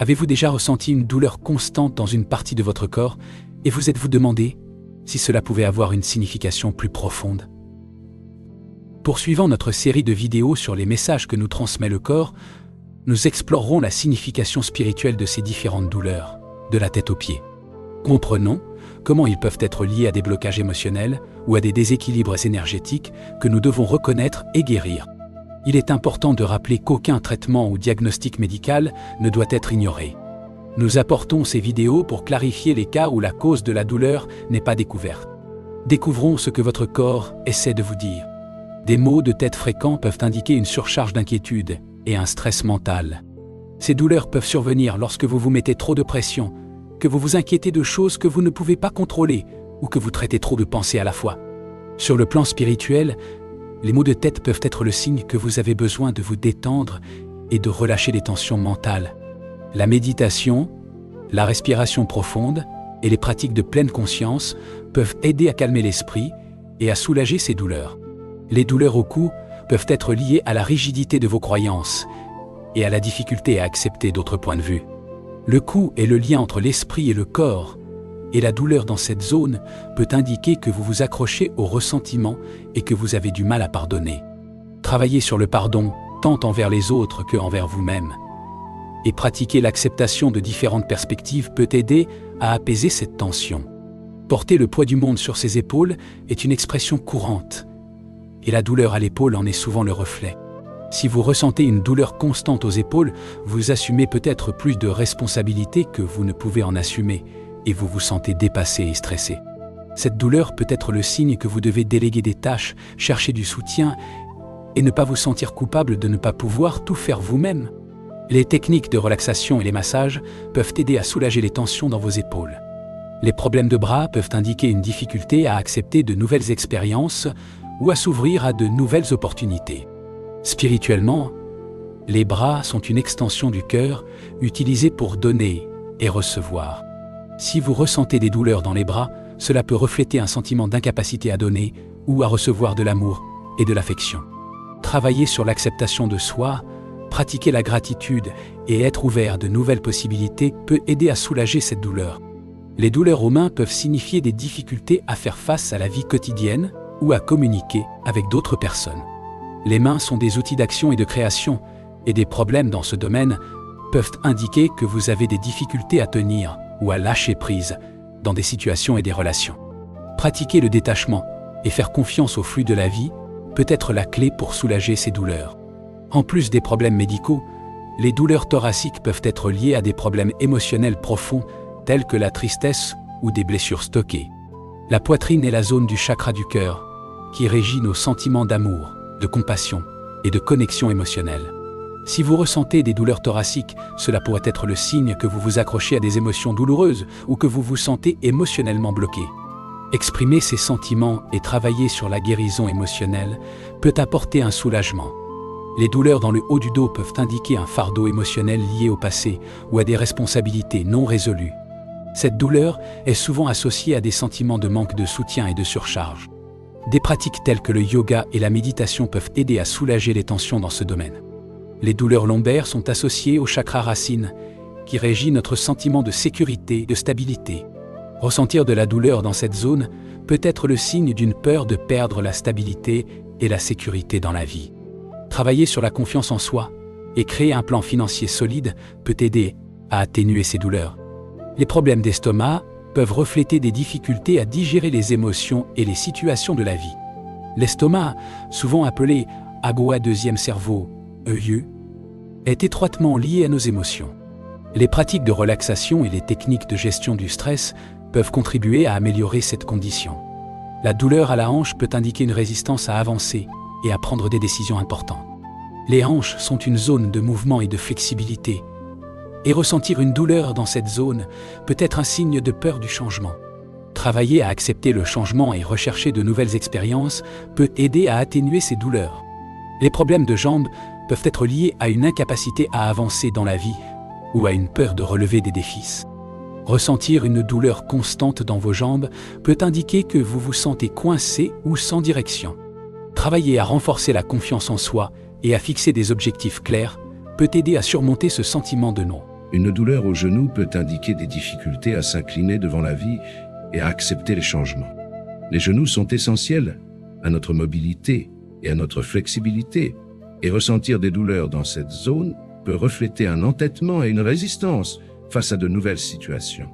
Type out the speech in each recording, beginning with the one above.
Avez-vous déjà ressenti une douleur constante dans une partie de votre corps et vous êtes-vous demandé si cela pouvait avoir une signification plus profonde? Poursuivant notre série de vidéos sur les messages que nous transmet le corps, nous explorerons la signification spirituelle de ces différentes douleurs, de la tête aux pieds. Comprenons comment ils peuvent être liés à des blocages émotionnels ou à des déséquilibres énergétiques que nous devons reconnaître et guérir. Il est important de rappeler qu'aucun traitement ou diagnostic médical ne doit être ignoré. Nous apportons ces vidéos pour clarifier les cas où la cause de la douleur n'est pas découverte. Découvrons ce que votre corps essaie de vous dire. Des maux de tête fréquents peuvent indiquer une surcharge d'inquiétude et un stress mental. Ces douleurs peuvent survenir lorsque vous vous mettez trop de pression, que vous vous inquiétez de choses que vous ne pouvez pas contrôler ou que vous traitez trop de pensées à la fois. Sur le plan spirituel, les maux de tête peuvent être le signe que vous avez besoin de vous détendre et de relâcher les tensions mentales. La méditation, la respiration profonde et les pratiques de pleine conscience peuvent aider à calmer l'esprit et à soulager ces douleurs. Les douleurs au cou peuvent être liées à la rigidité de vos croyances et à la difficulté à accepter d'autres points de vue. Le cou est le lien entre l'esprit et le corps, et la douleur dans cette zone peut indiquer que vous vous accrochez au ressentiment et que vous avez du mal à pardonner. Travaillez sur le pardon, tant envers les autres que envers vous-même. Et pratiquer l'acceptation de différentes perspectives peut aider à apaiser cette tension. Porter le poids du monde sur ses épaules est une expression courante, et la douleur à l'épaule en est souvent le reflet. Si vous ressentez une douleur constante aux épaules, vous assumez peut-être plus de responsabilités que vous ne pouvez en assumer, et vous vous sentez dépassé et stressé. Cette douleur peut être le signe que vous devez déléguer des tâches, chercher du soutien et ne pas vous sentir coupable de ne pas pouvoir tout faire vous-même. Les techniques de relaxation et les massages peuvent aider à soulager les tensions dans vos épaules. Les problèmes de bras peuvent indiquer une difficulté à accepter de nouvelles expériences ou à s'ouvrir à de nouvelles opportunités. Spirituellement, les bras sont une extension du cœur utilisée pour donner et recevoir. Si vous ressentez des douleurs dans les bras, cela peut refléter un sentiment d'incapacité à donner ou à recevoir de l'amour et de l'affection. Travailler sur l'acceptation de soi, pratiquer la gratitude et être ouvert de nouvelles possibilités peut aider à soulager cette douleur. Les douleurs aux mains peuvent signifier des difficultés à faire face à la vie quotidienne ou à communiquer avec d'autres personnes. Les mains sont des outils d'action et de création, et des problèmes dans ce domaine peuvent indiquer que vous avez des difficultés à tenir ou à lâcher prise dans des situations et des relations. Pratiquer le détachement et faire confiance au flux de la vie peut être la clé pour soulager ces douleurs. En plus des problèmes médicaux, les douleurs thoraciques peuvent être liées à des problèmes émotionnels profonds tels que la tristesse ou des blessures stockées. La poitrine est la zone du chakra du cœur qui régit nos sentiments d'amour, de compassion et de connexion émotionnelle. Si vous ressentez des douleurs thoraciques, cela pourrait être le signe que vous vous accrochez à des émotions douloureuses ou que vous vous sentez émotionnellement bloqué. Exprimer ces sentiments et travailler sur la guérison émotionnelle peut apporter un soulagement. Les douleurs dans le haut du dos peuvent indiquer un fardeau émotionnel lié au passé ou à des responsabilités non résolues. Cette douleur est souvent associée à des sentiments de manque de soutien et de surcharge. Des pratiques telles que le yoga et la méditation peuvent aider à soulager les tensions dans ce domaine. Les douleurs lombaires sont associées au chakra racine, qui régit notre sentiment de sécurité et de stabilité. Ressentir de la douleur dans cette zone peut être le signe d'une peur de perdre la stabilité et la sécurité dans la vie. Travailler sur la confiance en soi et créer un plan financier solide peut aider à atténuer ces douleurs. Les problèmes d'estomac peuvent refléter des difficultés à digérer les émotions et les situations de la vie. L'estomac, souvent appelé « agua deuxième cerveau », EIE, est étroitement lié à nos émotions. Les pratiques de relaxation et les techniques de gestion du stress peuvent contribuer à améliorer cette condition. La douleur à la hanche peut indiquer une résistance à avancer et à prendre des décisions importantes. Les hanches sont une zone de mouvement et de flexibilité, et ressentir une douleur dans cette zone peut être un signe de peur du changement. Travailler à accepter le changement et rechercher de nouvelles expériences peut aider à atténuer ces douleurs. Les problèmes de jambes peuvent être liés à une incapacité à avancer dans la vie ou à une peur de relever des défis. Ressentir une douleur constante dans vos jambes peut indiquer que vous vous sentez coincé ou sans direction. Travailler à renforcer la confiance en soi et à fixer des objectifs clairs peut aider à surmonter ce sentiment de non. Une douleur au genou peut indiquer des difficultés à s'incliner devant la vie et à accepter les changements. Les genoux sont essentiels à notre mobilité et à notre flexibilité, et ressentir des douleurs dans cette zone peut refléter un entêtement et une résistance face à de nouvelles situations.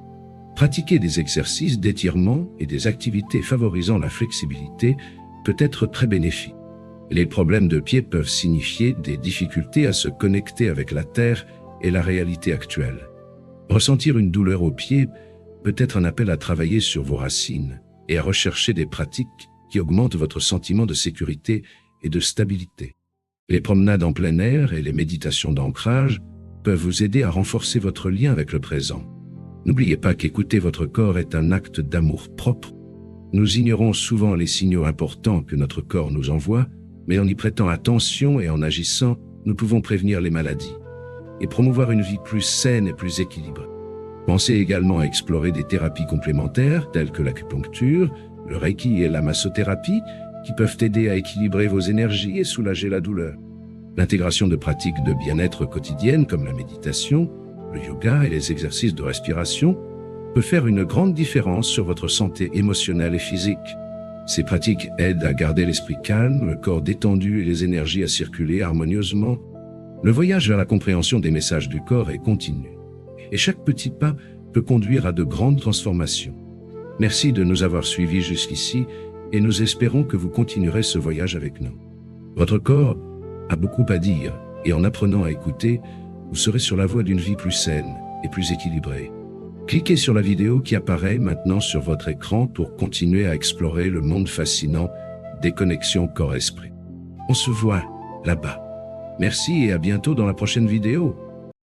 Pratiquer des exercices d'étirement et des activités favorisant la flexibilité peut être très bénéfique. Les problèmes de pied peuvent signifier des difficultés à se connecter avec la terre et la réalité actuelle. Ressentir une douleur au pied peut être un appel à travailler sur vos racines et à rechercher des pratiques qui augmentent votre sentiment de sécurité et de stabilité. Les promenades en plein air et les méditations d'ancrage peuvent vous aider à renforcer votre lien avec le présent. N'oubliez pas qu'écouter votre corps est un acte d'amour-propre. Nous ignorons souvent les signaux importants que notre corps nous envoie, mais en y prêtant attention et en agissant, nous pouvons prévenir les maladies et promouvoir une vie plus saine et plus équilibrée. Pensez également à explorer des thérapies complémentaires telles que l'acupuncture, le reiki et la massothérapie qui peuvent aider à équilibrer vos énergies et soulager la douleur. L'intégration de pratiques de bien-être quotidiennes comme la méditation, le yoga et les exercices de respiration peut faire une grande différence sur votre santé émotionnelle et physique. Ces pratiques aident à garder l'esprit calme, le corps détendu et les énergies à circuler harmonieusement. Le voyage vers la compréhension des messages du corps est continu, et chaque petit pas peut conduire à de grandes transformations. Merci de nous avoir suivis jusqu'ici, et nous espérons que vous continuerez ce voyage avec nous. Votre corps a beaucoup à dire, et en apprenant à écouter, vous serez sur la voie d'une vie plus saine et plus équilibrée. Cliquez sur la vidéo qui apparaît maintenant sur votre écran pour continuer à explorer le monde fascinant des connexions corps-esprit. On se voit là-bas. Merci et à bientôt dans la prochaine vidéo.